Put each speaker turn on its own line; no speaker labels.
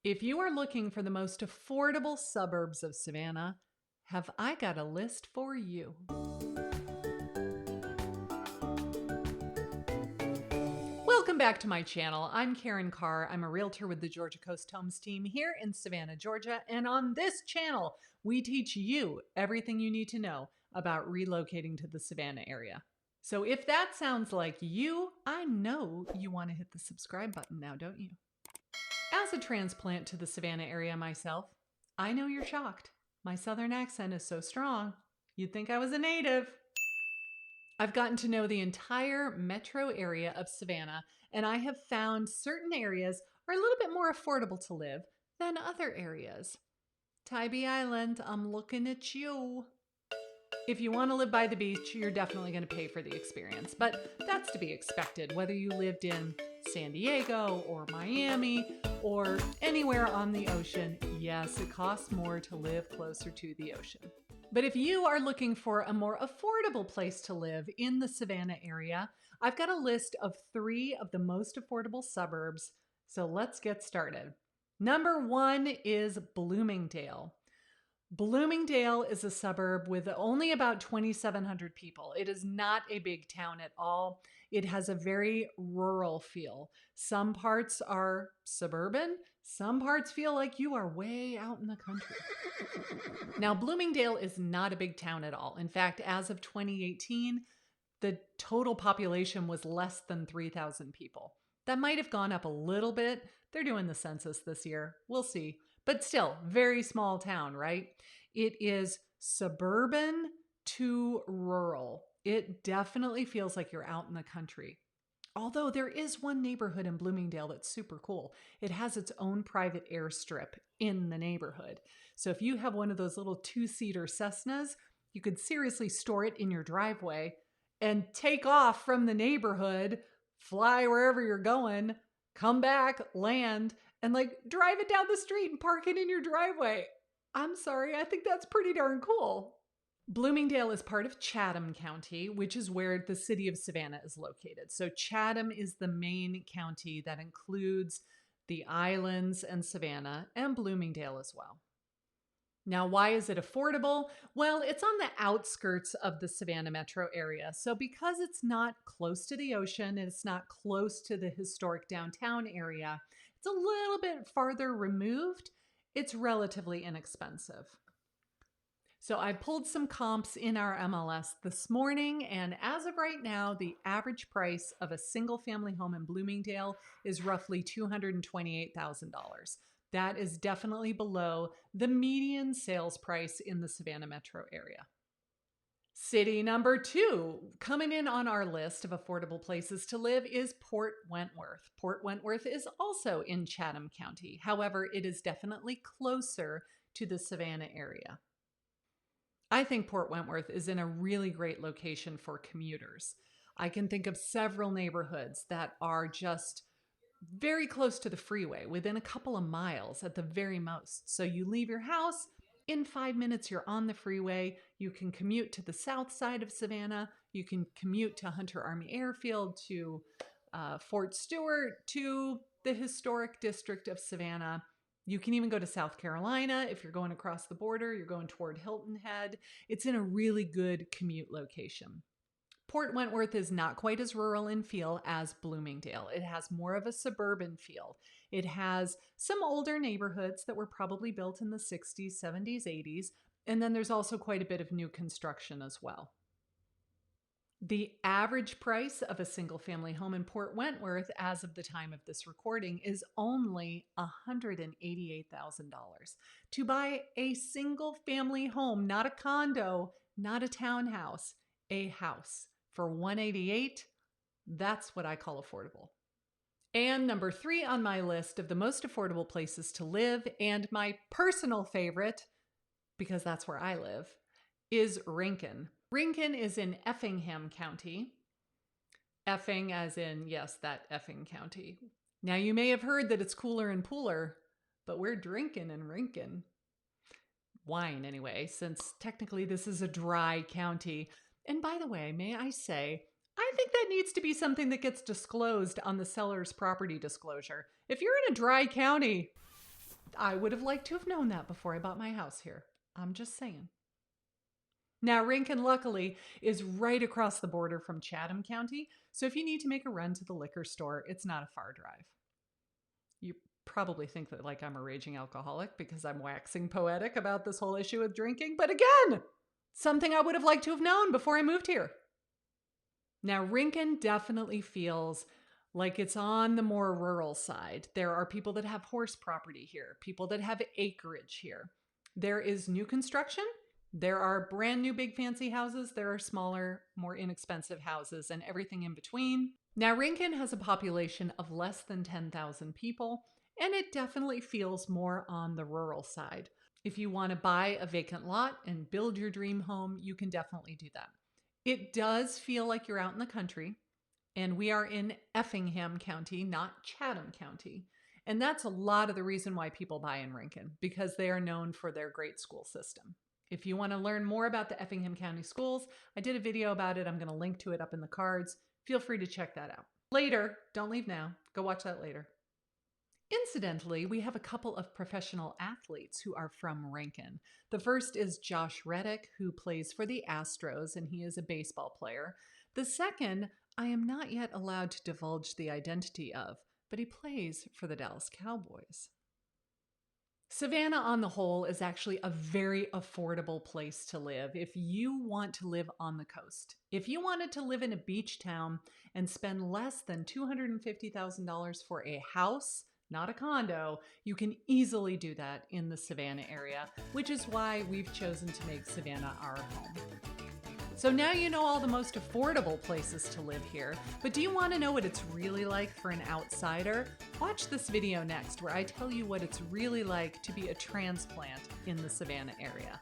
If you are looking for the most affordable suburbs of Savannah, have I got a list for you. Welcome back to my channel. I'm Karin Carr. I'm a realtor with the Georgia Coast Homes team here in Savannah, Georgia. And on this channel, we teach you everything you need to know about relocating to the Savannah area. So if that sounds like you, I know you want to hit the subscribe button now, don't you? As a transplant to the Savannah area myself, I know you're shocked. My southern accent is so strong, you'd think I was a native. I've gotten to know the entire metro area of Savannah, and I have found certain areas are a little bit more affordable to live than other areas. Tybee Island, I'm looking at you. If you want to live by the beach, you're definitely going to pay for the experience, but that's to be expected, whether you lived in San Diego or Miami or anywhere on the ocean. Yes, it costs more to live closer to the ocean. But if you are looking for a more affordable place to live in the Savannah area, I've got a list of 3 of the most affordable suburbs. So let's get started. Number 1 is Bloomingdale. Bloomingdale is a suburb with only about 2,700 people. It is not a big town at all. It has a very rural feel. Some parts are suburban. Some parts feel like you are way out in the country. Now, Bloomingdale is not a big town at all. In fact, as of 2018, the total population was less than 3,000 people. That might have gone up a little bit. They're doing the census this year. We'll see. But still, very small town, right? It is suburban to rural. It definitely feels like you're out in the country. Although there is one neighborhood in Bloomingdale that's super cool. It has its own private airstrip in the neighborhood. So if you have one of those little 2-seater Cessnas, you could seriously store it in your driveway and take off from the neighborhood, fly wherever you're going, come back, land, and drive it down the street and park it in your driveway. I'm sorry, I think that's pretty darn cool. Bloomingdale is part of Chatham County, which is where the city of Savannah is located. So Chatham is the main county that includes the islands and Savannah and Bloomingdale as well. Now, why is it affordable? Well, it's on the outskirts of the Savannah metro area. So because it's not close to the ocean, and it's not close to the historic downtown area, it's a little bit farther removed. It's relatively inexpensive. So I pulled some comps in our MLS this morning, and as of right now, the average price of a single family home in Bloomingdale is roughly $228,000. That is definitely below the median sales price in the Savannah metro area. City number 2 coming in on our list of affordable places to live is Port Wentworth. Port Wentworth is also in Chatham County. However, it is definitely closer to the Savannah area. I think Port Wentworth is in a really great location for commuters. I can think of several neighborhoods that are just very close to the freeway, within a couple of miles at the very most. So you leave your house, in 5 minutes you're on the freeway. You can commute to the south side of Savannah. You can commute to Hunter Army Airfield, to Fort Stewart, to the historic district of Savannah. You can even go to South Carolina if you're going across the border, you're going toward Hilton Head. It's in a really good commute location. Port Wentworth is not quite as rural in feel as Bloomingdale. It has more of a suburban feel. It has some older neighborhoods that were probably built in the 60s, 70s, 80s, and then there's also quite a bit of new construction as well. The average price of a single-family home in Port Wentworth as of the time of this recording is only $188,000. To buy a single-family home, not a condo, not a townhouse, a house for $188,000, that's what I call affordable. And number 3 on my list of the most affordable places to live, and my personal favorite, because that's where I live, is Rankin. Rankin is in Effingham County. Effing as in, yes, that effing county. Now you may have heard that it's cooler in Pooler, but we're drinking in Rankin. Wine anyway, since technically this is a dry county. And by the way, may I say, I think that needs to be something that gets disclosed on the seller's property disclosure. If you're in a dry county, I would have liked to have known that before I bought my house here. I'm just saying. Now, Rankin, luckily, is right across the border from Chatham County, so if you need to make a run to the liquor store, it's not a far drive. You probably think that I'm a raging alcoholic because I'm waxing poetic about this whole issue with drinking, but again, something I would have liked to have known before I moved here. Now, Rankin definitely feels like it's on the more rural side. There are people that have horse property here, people that have acreage here. There is new construction. There are brand new big fancy houses. There are smaller, more inexpensive houses and everything in between. Now, Rankin has a population of less than 10,000 people, and it definitely feels more on the rural side. If you want to buy a vacant lot and build your dream home, you can definitely do that. It does feel like you're out in the country, and we are in Effingham County, not Chatham County. And that's a lot of the reason why people buy in Rankin, because they are known for their great school system. If you want to learn more about the Effingham County schools, I did a video about it. I'm going to link to it up in the cards. Feel free to check that out. Later, don't leave now. Go watch that later. Incidentally, we have a couple of professional athletes who are from Rankin. The first is Josh Reddick, who plays for the Astros, and he is a baseball player. The second, I am not yet allowed to divulge the identity of, but he plays for the Dallas Cowboys. Savannah, on the whole, is actually a very affordable place to live if you want to live on the coast. If you wanted to live in a beach town and spend less than $250,000 for a house, not a condo, you can easily do that in the Savannah area, which is why we've chosen to make Savannah our home. So now you know all the most affordable places to live here, but do you want to know what it's really like for an outsider? Watch this video next where I tell you what it's really like to be a transplant in the Savannah area.